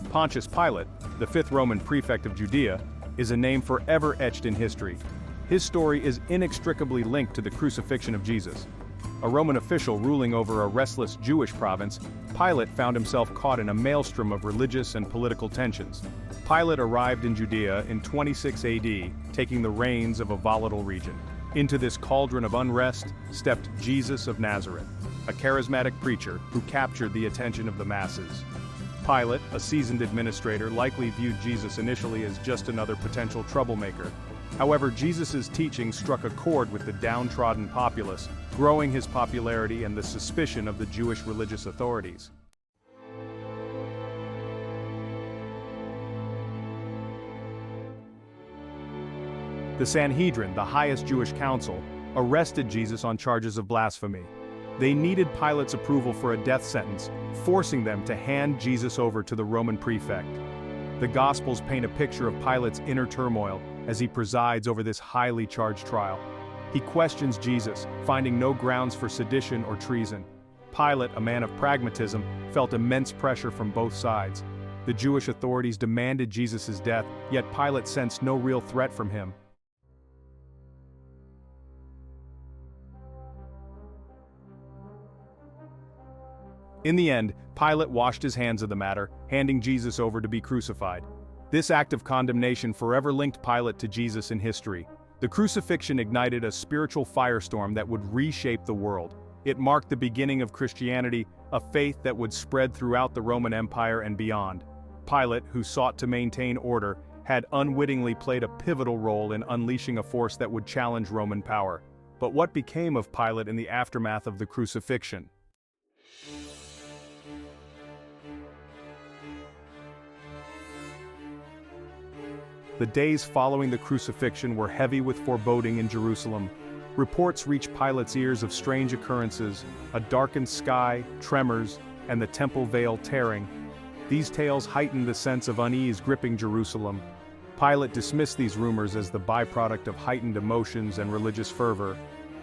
Pontius Pilate, the fifth Roman prefect of Judea, is a name forever etched in history. His story is inextricably linked to the crucifixion of Jesus. A Roman official ruling over a restless Jewish province, Pilate found himself caught in a maelstrom of religious and political tensions. Pilate arrived in Judea in 26 AD, taking the reins of a volatile region. Into this cauldron of unrest stepped Jesus of Nazareth, a charismatic preacher who captured the attention of the masses. Pilate, a seasoned administrator, likely viewed Jesus initially as just another potential troublemaker. However, Jesus' teaching struck a chord with the downtrodden populace, growing his popularity and the suspicion of the Jewish religious authorities. The Sanhedrin, the highest Jewish council, arrested Jesus on charges of blasphemy. They needed Pilate's approval for a death sentence, forcing them to hand Jesus over to the Roman prefect. The Gospels paint a picture of Pilate's inner turmoil as he presides over this highly charged trial. He questions Jesus, finding no grounds for sedition or treason. Pilate, a man of pragmatism, felt immense pressure from both sides. The Jewish authorities demanded Jesus' death, yet Pilate sensed no real threat from him. In the end, Pilate washed his hands of the matter, handing Jesus over to be crucified. This act of condemnation forever linked Pilate to Jesus in history. The crucifixion ignited a spiritual firestorm that would reshape the world. It marked the beginning of Christianity, a faith that would spread throughout the Roman Empire and beyond. Pilate, who sought to maintain order, had unwittingly played a pivotal role in unleashing a force that would challenge Roman power. But what became of Pilate in the aftermath of the crucifixion? The days following the crucifixion were heavy with foreboding in Jerusalem. Reports reached Pilate's ears of strange occurrences, a darkened sky, tremors, and the temple veil tearing. These tales heightened the sense of unease gripping Jerusalem. Pilate dismissed these rumors as the byproduct of heightened emotions and religious fervor,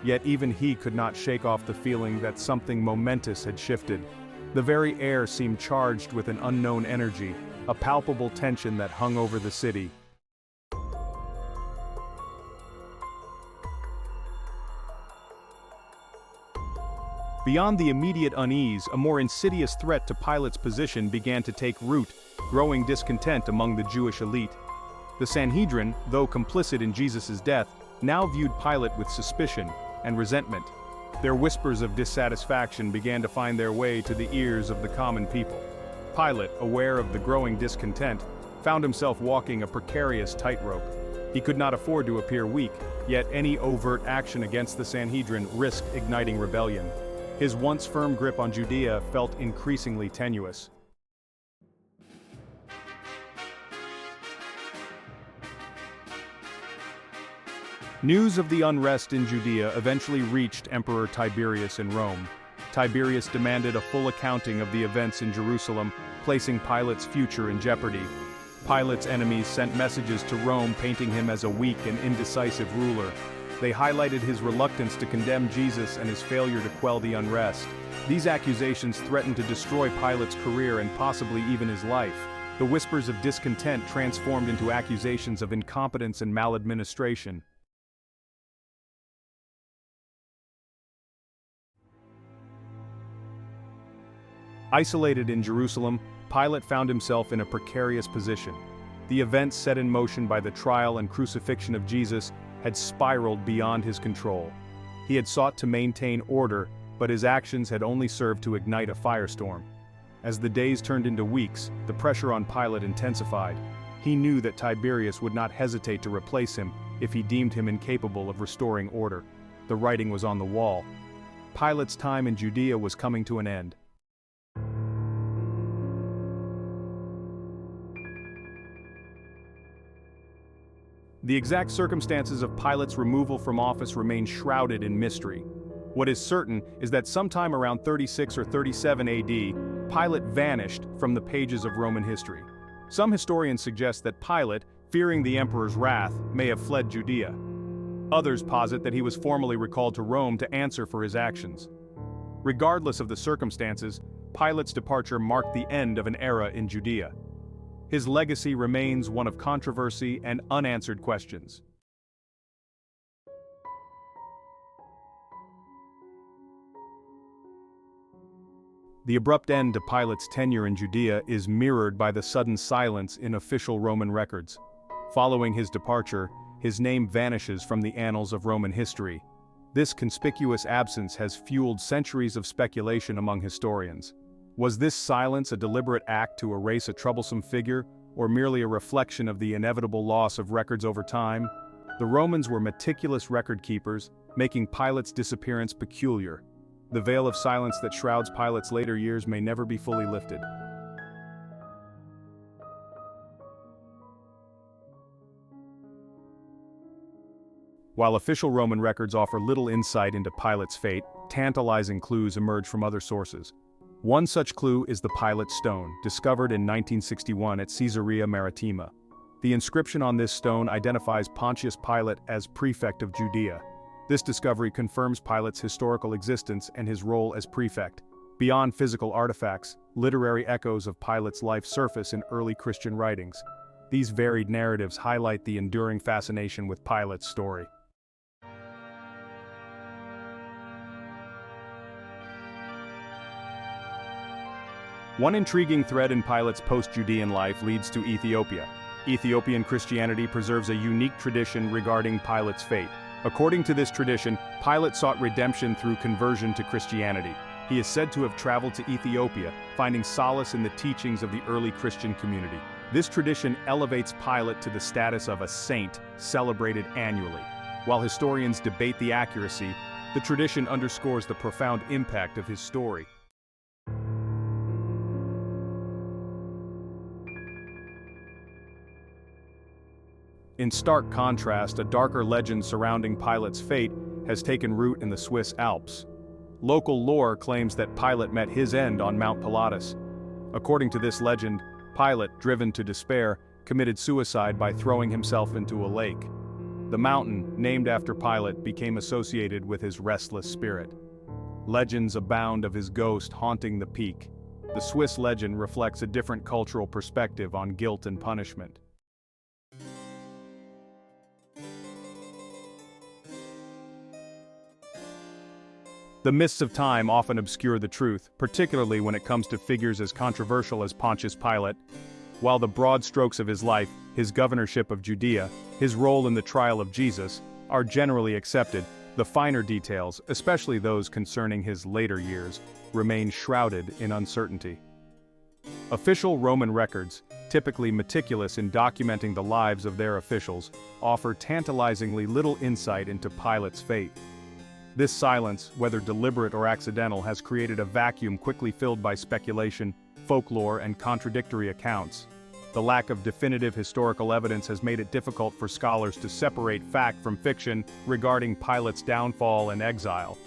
yet even he could not shake off the feeling that something momentous had shifted. The very air seemed charged with an unknown energy, a palpable tension that hung over the city. Beyond the immediate unease, a more insidious threat to Pilate's position began to take root, growing discontent among the Jewish elite. The Sanhedrin, though complicit in Jesus' death, now viewed Pilate with suspicion and resentment. Their whispers of dissatisfaction began to find their way to the ears of the common people. Pilate, aware of the growing discontent, found himself walking a precarious tightrope. He could not afford to appear weak, yet any overt action against the Sanhedrin risked igniting rebellion. His once firm grip on Judea felt increasingly tenuous. News of the unrest in Judea eventually reached Emperor Tiberius in Rome. Tiberius demanded a full accounting of the events in Jerusalem, placing Pilate's future in jeopardy. Pilate's enemies sent messages to Rome painting him as a weak and indecisive ruler. They highlighted his reluctance to condemn Jesus and his failure to quell the unrest. These accusations threatened to destroy Pilate's career and possibly even his life. The whispers of discontent transformed into accusations of incompetence and maladministration. Isolated in Jerusalem, Pilate found himself in a precarious position. The events set in motion by the trial and crucifixion of Jesus had spiraled beyond his control. He had sought to maintain order, but his actions had only served to ignite a firestorm. As the days turned into weeks, the pressure on Pilate intensified. He knew that Tiberius would not hesitate to replace him if he deemed him incapable of restoring order. The writing was on the wall. Pilate's time in Judea was coming to an end. The exact circumstances of Pilate's removal from office remain shrouded in mystery. What is certain is that sometime around 36 or 37 AD, Pilate vanished from the pages of Roman history. Some historians suggest that Pilate, fearing the emperor's wrath, may have fled Judea. Others posit that he was formally recalled to Rome to answer for his actions. Regardless of the circumstances, Pilate's departure marked the end of an era in Judea. His legacy remains one of controversy and unanswered questions. The abrupt end to Pilate's tenure in Judea is mirrored by the sudden silence in official Roman records. Following his departure, his name vanishes from the annals of Roman history. This conspicuous absence has fueled centuries of speculation among historians. Was this silence a deliberate act to erase a troublesome figure, or merely a reflection of the inevitable loss of records over time? The Romans were meticulous record keepers, making Pilate's disappearance peculiar. The veil of silence that shrouds Pilate's later years may never be fully lifted. While official Roman records offer little insight into Pilate's fate, tantalizing clues emerge from other sources. One such clue is the Pilate stone, discovered in 1961 at Caesarea Maritima. The inscription on this stone identifies Pontius Pilate as prefect of Judea. This discovery confirms Pilate's historical existence and his role as prefect. Beyond physical artifacts, literary echoes of Pilate's life surface in early Christian writings. These varied narratives highlight the enduring fascination with Pilate's story. One intriguing thread in Pilate's post-Judean life leads to Ethiopia. Ethiopian Christianity preserves a unique tradition regarding Pilate's fate. According to this tradition, Pilate sought redemption through conversion to Christianity. He is said to have traveled to Ethiopia, finding solace in the teachings of the early Christian community. This tradition elevates Pilate to the status of a saint, celebrated annually. While historians debate the accuracy, the tradition underscores the profound impact of his story. In stark contrast, a darker legend surrounding Pilate's fate has taken root in the Swiss Alps. Local lore claims that Pilate met his end on Mount Pilatus. According to this legend, Pilate, driven to despair, committed suicide by throwing himself into a lake. The mountain, named after Pilate, became associated with his restless spirit. Legends abound of his ghost haunting the peak. The Swiss legend reflects a different cultural perspective on guilt and punishment. The mists of time often obscure the truth, particularly when it comes to figures as controversial as Pontius Pilate. While the broad strokes of his life, his governorship of Judea, his role in the trial of Jesus, are generally accepted, the finer details, especially those concerning his later years, remain shrouded in uncertainty. Official Roman records, typically meticulous in documenting the lives of their officials, offer tantalizingly little insight into Pilate's fate. This silence, whether deliberate or accidental, has created a vacuum quickly filled by speculation, folklore, and contradictory accounts. The lack of definitive historical evidence has made it difficult for scholars to separate fact from fiction regarding Pilate's downfall and exile.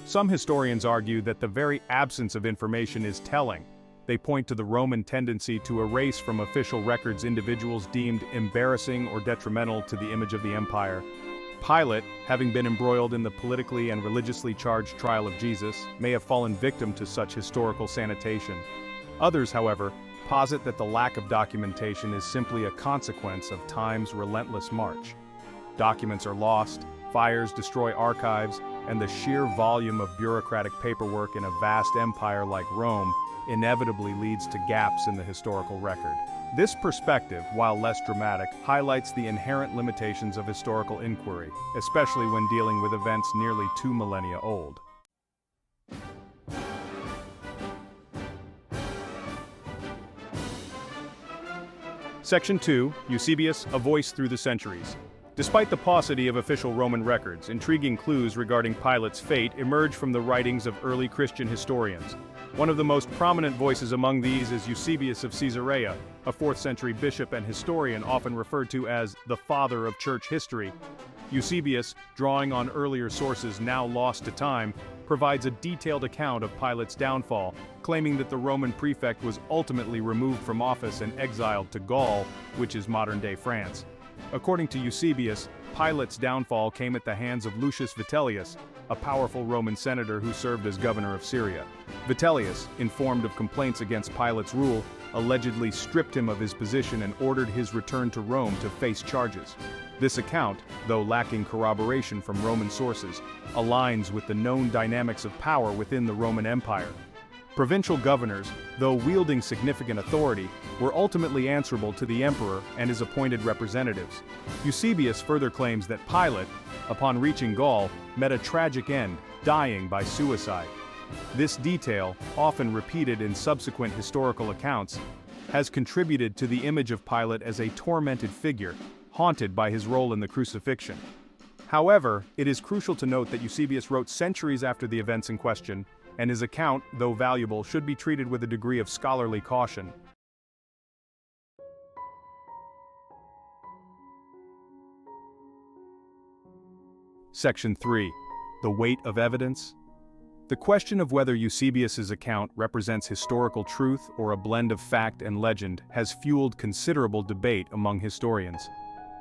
Some historians argue that the very absence of information is telling. They point to the Roman tendency to erase from official records individuals deemed embarrassing or detrimental to the image of the empire. Pilate, having been embroiled in the politically and religiously charged trial of Jesus, may have fallen victim to such historical sanitation. Others, however, posit that the lack of documentation is simply a consequence of time's relentless march. Documents are lost, fires destroy archives, and the sheer volume of bureaucratic paperwork in a vast empire like Rome inevitably leads to gaps in the historical record. This perspective, while less dramatic, highlights the inherent limitations of historical inquiry, especially when dealing with events nearly 2 millennia old. Section 2, Eusebius, A Voice Through the Centuries. Despite the paucity of official Roman records, intriguing clues regarding Pilate's fate emerge from the writings of early Christian historians. One of the most prominent voices among these is Eusebius of Caesarea, a 4th century bishop and historian often referred to as the father of church history. Eusebius, drawing on earlier sources now lost to time, provides a detailed account of Pilate's downfall, claiming that the Roman prefect was ultimately removed from office and exiled to Gaul, which is modern-day France. According to Eusebius, Pilate's downfall came at the hands of Lucius Vitellius, a powerful Roman senator who served as governor of Syria. Vitellius, informed of complaints against Pilate's rule, allegedly stripped him of his position and ordered his return to Rome to face charges. This account, though lacking corroboration from Roman sources, aligns with the known dynamics of power within the Roman Empire. Provincial governors, though wielding significant authority, were ultimately answerable to the emperor and his appointed representatives. Eusebius further claims that Pilate, upon reaching Gaul, met a tragic end, dying by suicide. This detail, often repeated in subsequent historical accounts, has contributed to the image of Pilate as a tormented figure, haunted by his role in the crucifixion. However, it is crucial to note that Eusebius wrote centuries after the events in question, and his account, though valuable, should be treated with a degree of scholarly caution. Section 3. The weight of evidence. The question of whether Eusebius's account represents historical truth or a blend of fact and legend has fueled considerable debate among historians.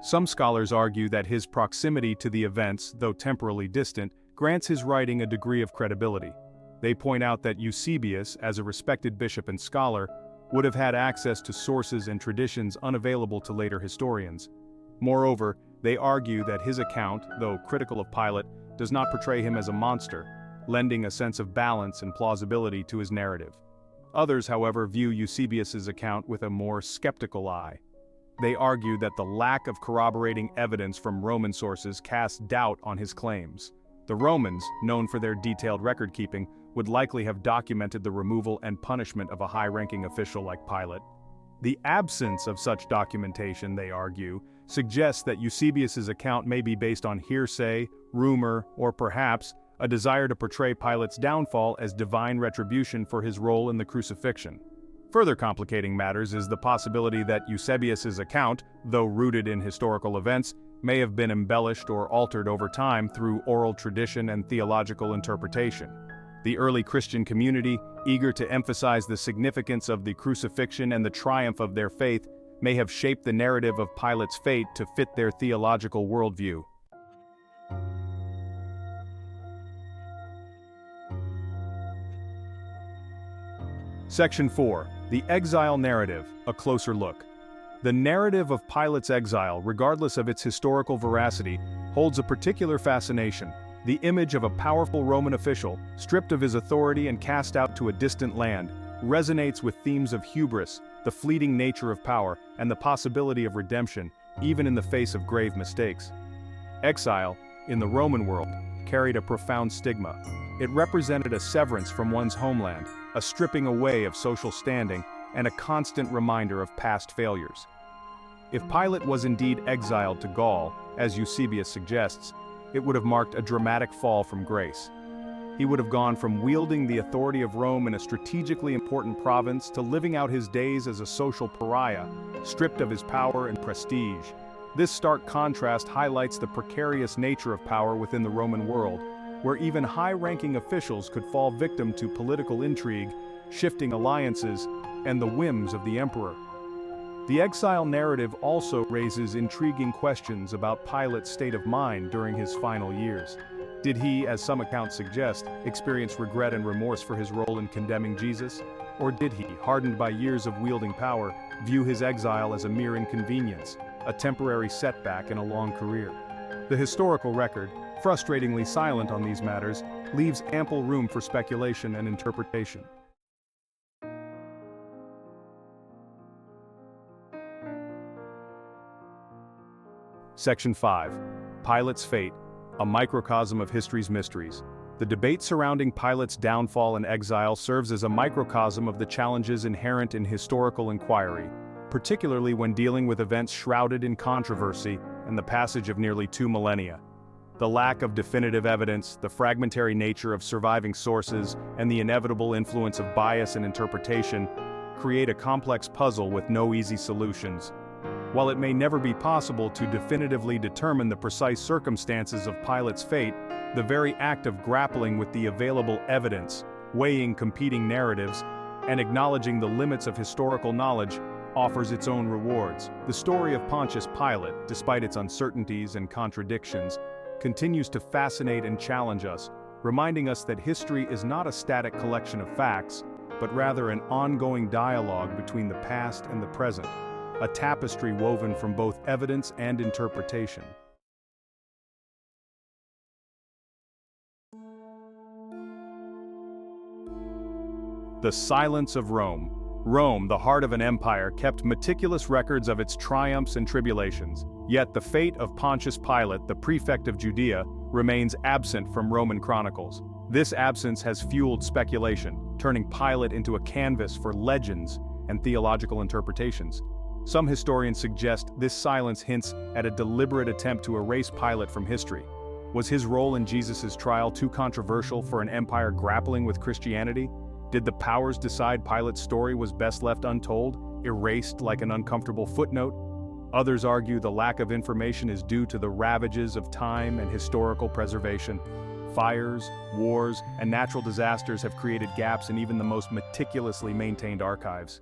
Some scholars argue that his proximity to the events, though temporally distant, grants his writing a degree of credibility. They point out that Eusebius, as a respected bishop and scholar, would have had access to sources and traditions unavailable to later historians. Moreover, they argue that his account, though critical of Pilate, does not portray him as a monster, lending a sense of balance and plausibility to his narrative. Others, however, view Eusebius's account with a more skeptical eye. They argue that the lack of corroborating evidence from Roman sources casts doubt on his claims. The Romans, known for their detailed record-keeping, would likely have documented the removal and punishment of a high-ranking official like Pilate. The absence of such documentation, they argue, suggests that Eusebius's account may be based on hearsay, rumor, or perhaps a desire to portray Pilate's downfall as divine retribution for his role in the crucifixion. Further complicating matters is the possibility that Eusebius's account, though rooted in historical events, may have been embellished or altered over time through oral tradition and theological interpretation. The early Christian community, eager to emphasize the significance of the crucifixion and the triumph of their faith, may have shaped the narrative of Pilate's fate to fit their theological worldview. Section 4. The Exile Narrative, a closer look. The narrative of Pilate's exile, regardless of its historical veracity, holds a particular fascination. The image of a powerful Roman official, stripped of his authority and cast out to a distant land, resonates with themes of hubris, the fleeting nature of power, and the possibility of redemption, even in the face of grave mistakes. Exile, in the Roman world, carried a profound stigma. It represented a severance from one's homeland, a stripping away of social standing, and a constant reminder of past failures. If Pilate was indeed exiled to Gaul, as Eusebius suggests, it would have marked a dramatic fall from grace. He would have gone from wielding the authority of Rome in a strategically important province to living out his days as a social pariah, stripped of his power and prestige. This stark contrast highlights the precarious nature of power within the Roman world, where even high-ranking officials could fall victim to political intrigue, shifting alliances, and the whims of the emperor. The exile narrative also raises intriguing questions about Pilate's state of mind during his final years. Did he, as some accounts suggest, experience regret and remorse for his role in condemning Jesus? Or did he, hardened by years of wielding power, view his exile as a mere inconvenience, a temporary setback in a long career? The historical record, frustratingly silent on these matters, leaves ample room for speculation and interpretation. Section 5. Pilate's Fate, a microcosm of history's mysteries. The debate surrounding Pilate's downfall and exile serves as a microcosm of the challenges inherent in historical inquiry, particularly when dealing with events shrouded in controversy and the passage of nearly 2 millennia. The lack of definitive evidence, the fragmentary nature of surviving sources, and the inevitable influence of bias and interpretation create a complex puzzle with no easy solutions. While it may never be possible to definitively determine the precise circumstances of Pilate's fate, the very act of grappling with the available evidence, weighing competing narratives, and acknowledging the limits of historical knowledge offers its own rewards. The story of Pontius Pilate, despite its uncertainties and contradictions, continues to fascinate and challenge us, reminding us that history is not a static collection of facts, but rather an ongoing dialogue between the past and the present, a tapestry woven from both evidence and interpretation. The silence of Rome. Rome, the heart of an empire, kept meticulous records of its triumphs and tribulations. Yet the fate of Pontius Pilate, the prefect of Judea, remains absent from Roman chronicles. This absence has fueled speculation, turning Pilate into a canvas for legends and theological interpretations. Some historians suggest this silence hints at a deliberate attempt to erase Pilate from history. Was his role in Jesus' trial too controversial for an empire grappling with Christianity? Did the powers decide Pilate's story was best left untold, erased like an uncomfortable footnote? Others argue the lack of information is due to the ravages of time and historical preservation. Fires, wars, and natural disasters have created gaps in even the most meticulously maintained archives.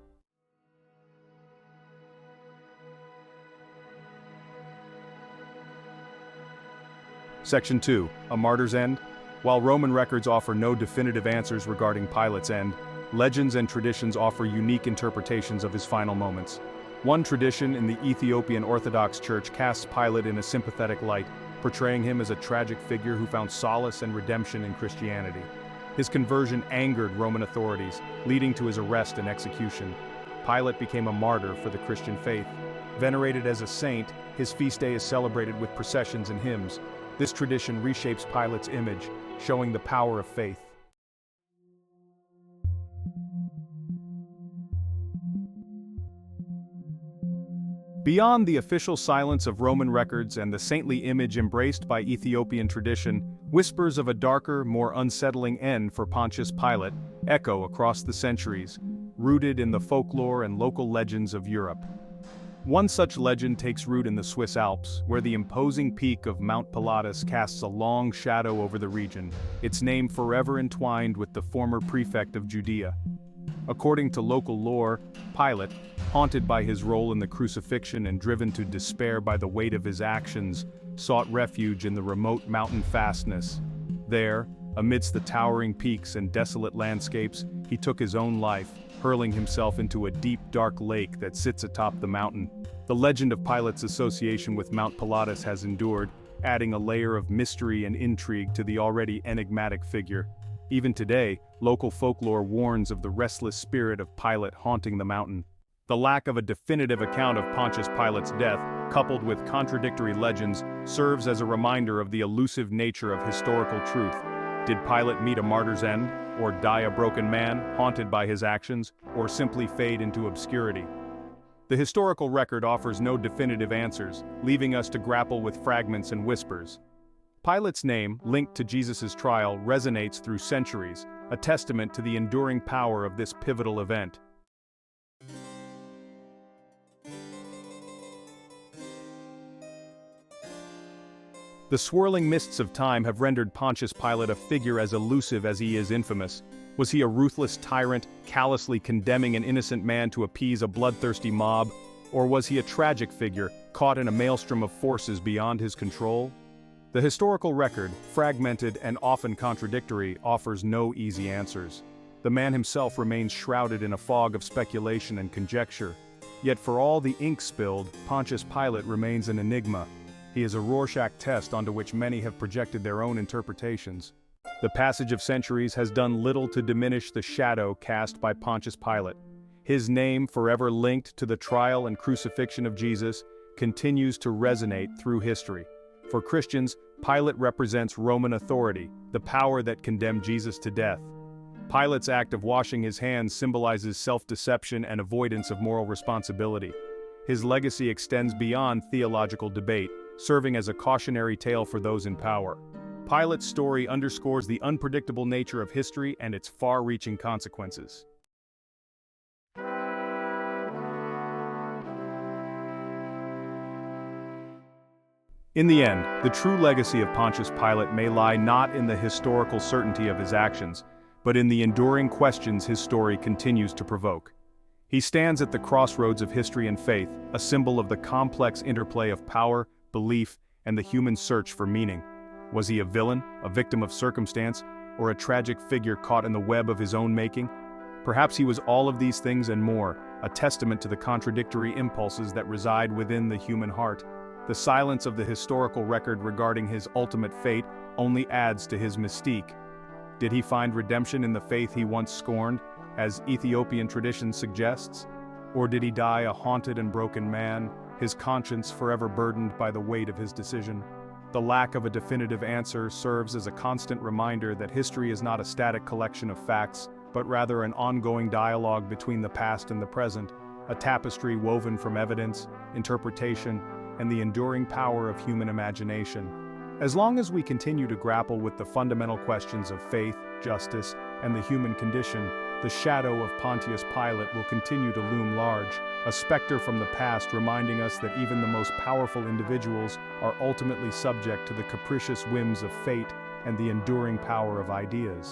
Section 2. A Martyr's End. While Roman records offer no definitive answers regarding Pilate's end, legends and traditions offer unique interpretations of his final moments. One tradition in the Ethiopian Orthodox Church casts Pilate in a sympathetic light, portraying him as a tragic figure who found solace and redemption in Christianity. His conversion angered Roman authorities, leading to his arrest and execution. Pilate became a martyr for the Christian faith. Venerated as a saint, his feast day is celebrated with processions and hymns. This tradition reshapes Pilate's image, showing the power of faith. Beyond the official silence of Roman records and the saintly image embraced by Ethiopian tradition, whispers of a darker, more unsettling end for Pontius Pilate echo across the centuries, rooted in the folklore and local legends of Europe. One such legend takes root in the Swiss Alps, where the imposing peak of Mount Pilatus casts a long shadow over the region, its name forever entwined with the former prefect of Judea. According to local lore, Pilate, haunted by his role in the crucifixion and driven to despair by the weight of his actions, sought refuge in the remote mountain fastness. There, amidst the towering peaks and desolate landscapes, he took his own life, hurling himself into a deep, dark lake that sits atop the mountain. The legend of Pilate's association with Mount Pilatus has endured, adding a layer of mystery and intrigue to the already enigmatic figure. Even today, local folklore warns of the restless spirit of Pilate haunting the mountain. The lack of a definitive account of Pontius Pilate's death, coupled with contradictory legends, serves as a reminder of the elusive nature of historical truth. Did Pilate meet a martyr's end, or die a broken man, haunted by his actions, or simply fade into obscurity? The historical record offers no definitive answers, leaving us to grapple with fragments and whispers. Pilate's name, linked to Jesus' trial, resonates through centuries, a testament to the enduring power of this pivotal event. The swirling mists of time have rendered Pontius Pilate a figure as elusive as he is infamous. Was he a ruthless tyrant, callously condemning an innocent man to appease a bloodthirsty mob? Or was he a tragic figure, caught in a maelstrom of forces beyond his control? The historical record, fragmented and often contradictory, offers no easy answers. The man himself remains shrouded in a fog of speculation and conjecture. Yet for all the ink spilled, Pontius Pilate remains an enigma. He is a Rorschach test onto which many have projected their own interpretations. The passage of centuries has done little to diminish the shadow cast by Pontius Pilate. His name, forever linked to the trial and crucifixion of Jesus, continues to resonate through history. For Christians, Pilate represents Roman authority, the power that condemned Jesus to death. Pilate's act of washing his hands symbolizes self-deception and avoidance of moral responsibility. His legacy extends beyond theological debate, serving as a cautionary tale for those in power. Pilate's story underscores the unpredictable nature of history and its far-reaching consequences. In the end, the true legacy of Pontius Pilate may lie not in the historical certainty of his actions, but in the enduring questions his story continues to provoke. He stands at the crossroads of history and faith, a symbol of the complex interplay of power, belief, and the human search for meaning. Was he a villain, a victim of circumstance, or a tragic figure caught in the web of his own making? Perhaps he was all of these things and more, a testament to the contradictory impulses that reside within the human heart. The silence of the historical record regarding his ultimate fate only adds to his mystique. Did he find redemption in the faith he once scorned, as Ethiopian tradition suggests? Or did he die a haunted and broken man, his conscience forever burdened by the weight of his decision? The lack of a definitive answer serves as a constant reminder that history is not a static collection of facts, but rather an ongoing dialogue between the past and the present, a tapestry woven from evidence, interpretation, and the enduring power of human imagination. As long as we continue to grapple with the fundamental questions of faith, justice, and the human condition, the shadow of Pontius Pilate will continue to loom large, a specter from the past reminding us that even the most powerful individuals are ultimately subject to the capricious whims of fate and the enduring power of ideas.